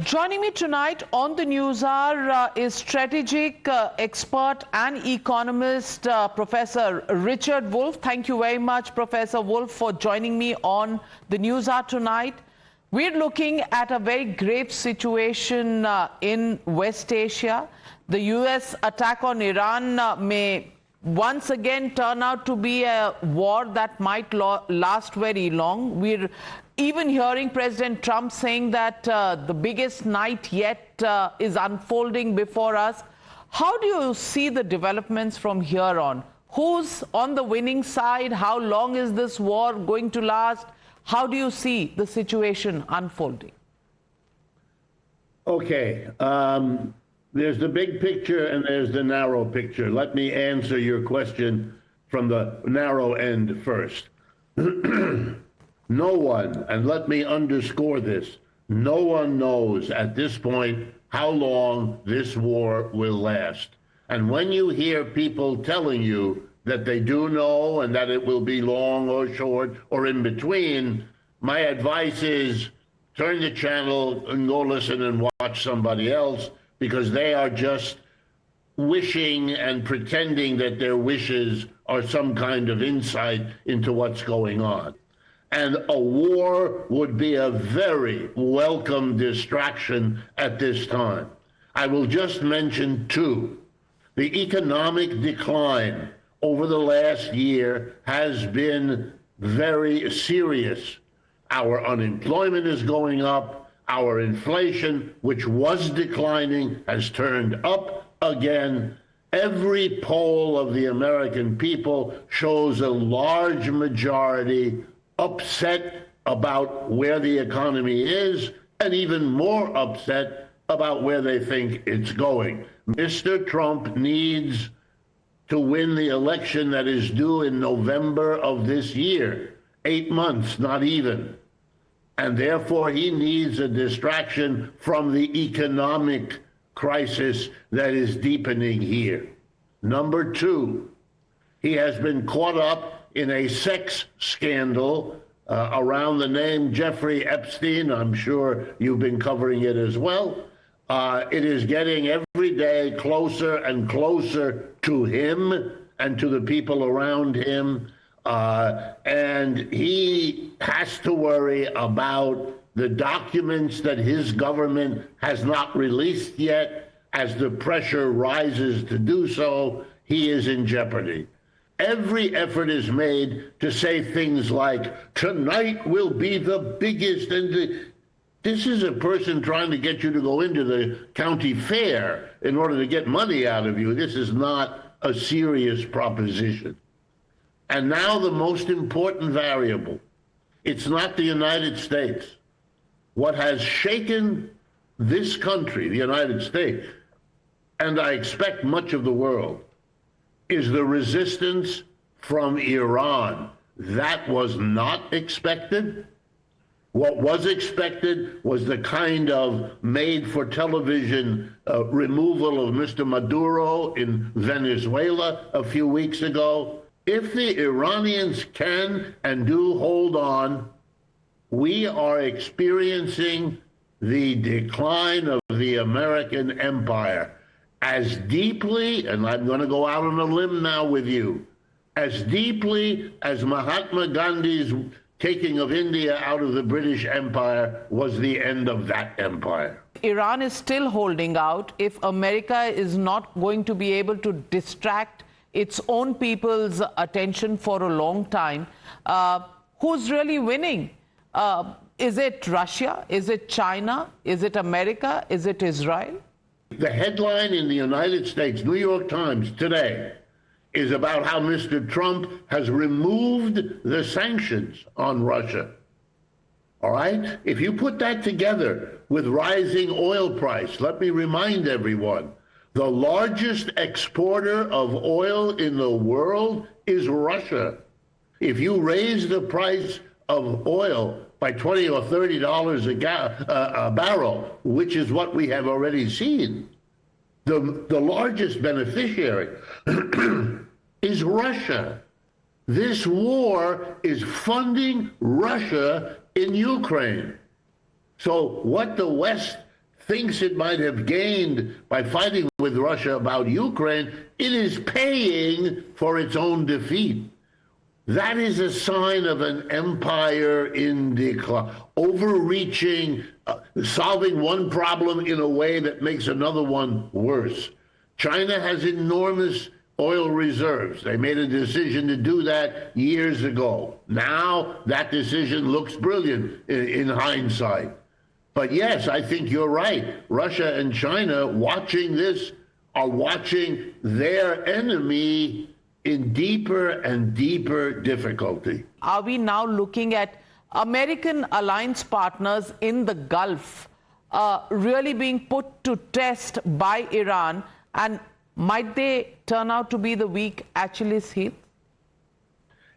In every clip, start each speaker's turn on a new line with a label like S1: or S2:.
S1: Joining me tonight on the Newshour is strategic expert and economist Professor Richard Wolff. Thank you very much, Professor Wolff, for joining me on the Newshour tonight. We're looking at a very grave situation in West Asia. The US attack on Iran may once again turn out to be a war that might last very long. We're even hearing President Trump saying that the biggest night yet is unfolding before us. How do you see the developments from here on? Who's on the winning side? How long is this war going to last? How do you see the situation unfolding?
S2: Okay. There's the big picture and there's the narrow picture. Let me answer your question from the narrow end first. No one, and let me underscore this, no one knows at this point how long this war will last. And when you hear people telling you that they do know and that it will be long or short or in between, my advice is turn the channel and go listen and watch somebody else, because they are just wishing and pretending that their wishes are some kind of insight into what's going on. And a war would be a very welcome distraction at this time. I will just mention two. The economic decline over the last year has been very serious. Our unemployment is going up. Our inflation, which was declining, has turned up again. Every poll of the American people shows a large majority upset about where the economy is, and even more upset about where they think it's going. Mr. Trump needs to win the election that is due in November of this year, 8 months, not even. And therefore, he needs a distraction from the economic crisis that is deepening here. Number two, he has been caught up in a sex scandal around the name Jeffrey Epstein. I'm sure you've been covering it as well. It is getting every day closer and closer to him and to the people around him. And he has to worry about the documents that his government has not released yet. As the pressure rises to do so, he is in jeopardy. Every effort is made to say things like, tonight will be the biggest. And this is a person trying to get you to go into the county fair in order to get money out of you. This is not a serious proposition. And now the most important variable. It's not the United States. What has shaken this country, the United States, and I expect much of the world, is the resistance from Iran. That was not expected. What was expected was the kind of made-for-television removal of Mr. Maduro in Venezuela a few weeks ago. If the Iranians can and do hold on, we are experiencing the decline of the American empire. As deeply, and I'm going to go out on a limb now with you, as deeply as Mahatma Gandhi's taking of India out of the British Empire was the end of that empire.
S1: Iran is still holding out. If America is not going to be able to distract its own people's attention for a long time, who's really winning? Is it Russia? Is it China? Is it America? Is it Israel?
S2: The headline in the United States, New York Times today, is about how Mr. Trump has removed the sanctions on Russia. All right? If you put that together with rising oil price, let me remind everyone, the largest exporter of oil in the world is Russia. If you raise the price of oil by $20 or $30 a barrel, which is what we have already seen, the largest beneficiary is Russia. This war is funding Russia in Ukraine. So what the West thinks it might have gained by fighting with Russia about Ukraine, it is paying for its own defeat. That is a sign of an empire in decline, overreaching, solving one problem in a way that makes another one worse. China has enormous oil reserves. They made a decision to do that years ago. Now that decision looks brilliant in hindsight. But yes, I think you're right. Russia and China watching this are watching their enemy in deeper and deeper difficulty.
S1: Are we now looking at American alliance partners in the Gulf really being put to test by Iran, and might they turn out to be the weak Achilles heel?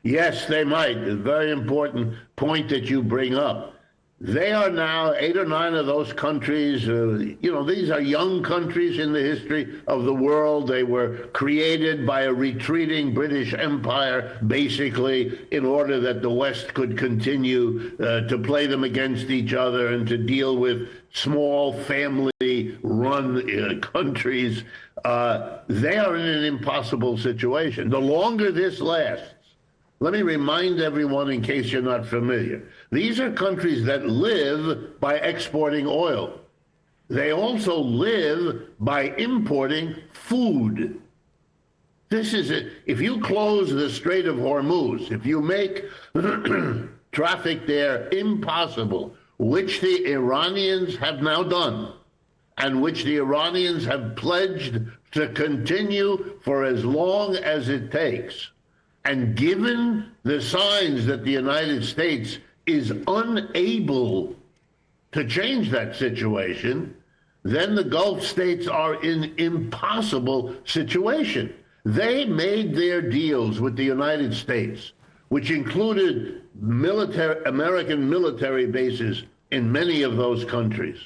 S2: Yes, they might. A very important point that you bring up. They are now 8 or 9 of those countries. These are young countries in the history of the world. They were created by a retreating British Empire, basically, in order that the West could continue to play them against each other and to deal with small family-run countries. They are in an impossible situation. The longer this lasts, let me remind everyone, in case you're not familiar, these are countries that live by exporting oil. They also live by importing food. This is it. If you close the Strait of Hormuz, if you make traffic there impossible, which the Iranians have now done, and which the Iranians have pledged to continue for as long as it takes, and given the signs that the United States is unable to change that situation, then the Gulf states are in an impossible situation. They made their deals with the United States, which included American military bases in many of those countries,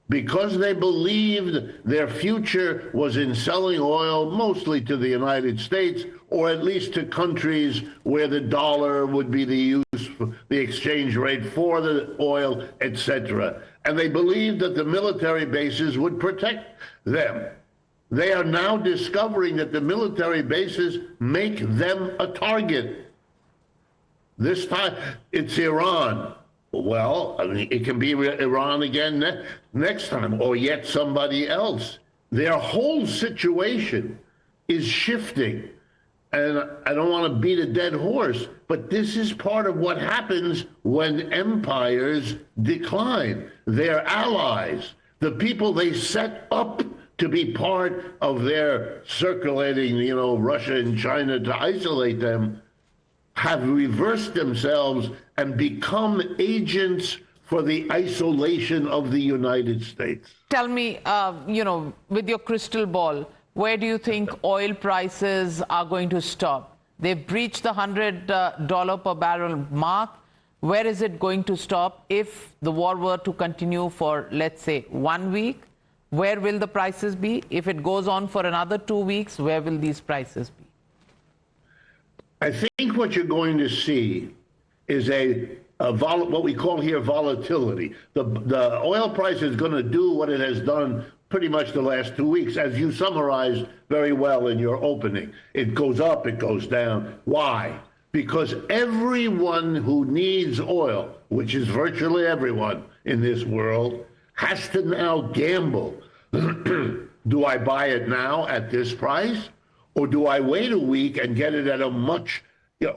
S2: because they believed their future was in selling oil mostly to the United States, or at least to countries where the dollar would be the exchange rate for the oil, etc. And they believed that the military bases would protect them. They are now discovering that the military bases make them a target. This time it's Iran. Well, I mean, it can be Iran again next time, or yet somebody else. Their whole situation is shifting. And I don't want to beat a dead horse, but this is part of what happens when empires decline. Their allies, the people they set up to be part of their circulating, Russia and China to isolate them, have reversed themselves and become agents for the isolation of the United States.
S1: Tell me, with your crystal ball, where do you think oil prices are going to stop? They've breached the $100 per barrel mark. Where is it going to stop if the war were to continue for, let's say, 1 week? Where will the prices be? If it goes on for another 2 weeks, where will these prices be?
S2: I think what you're going to see is what we call here volatility. The oil price is going to do what it has done pretty much the last 2 weeks, as you summarized very well in your opening. It goes up, it goes down. Why? Because everyone who needs oil, which is virtually everyone in this world, has to now gamble. Do I buy it now at this price? Or do I wait a week and get it at a much,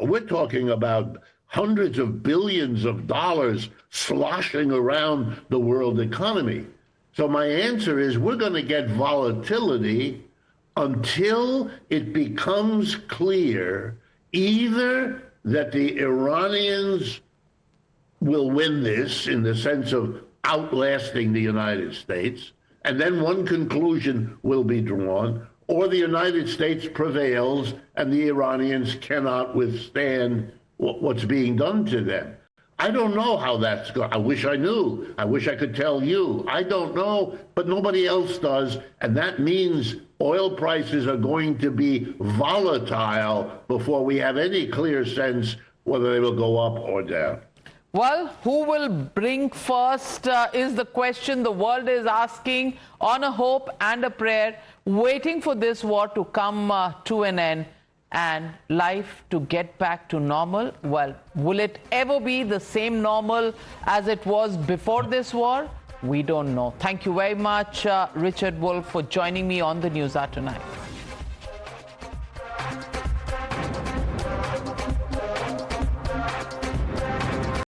S2: we're talking about hundreds of billions of dollars sloshing around the world economy. So my answer is we're going to get volatility until it becomes clear either that the Iranians will win this in the sense of outlasting the United States, and then one conclusion will be drawn, or the United States prevails and the Iranians cannot withstand what's being done to them. I don't know how that's going. I wish I knew. I wish I could tell you. I don't know, but nobody else does. And that means oil prices are going to be volatile before we have any clear sense whether they will go up or down.
S1: Well, who will bring first is the question the world is asking, on a hope and a prayer, waiting for this war to come to an end and life to get back to normal. Well, will it ever be the same normal as it was before this war? We don't know. Thank you very much, Richard Wolff, for joining me on the News Hour tonight.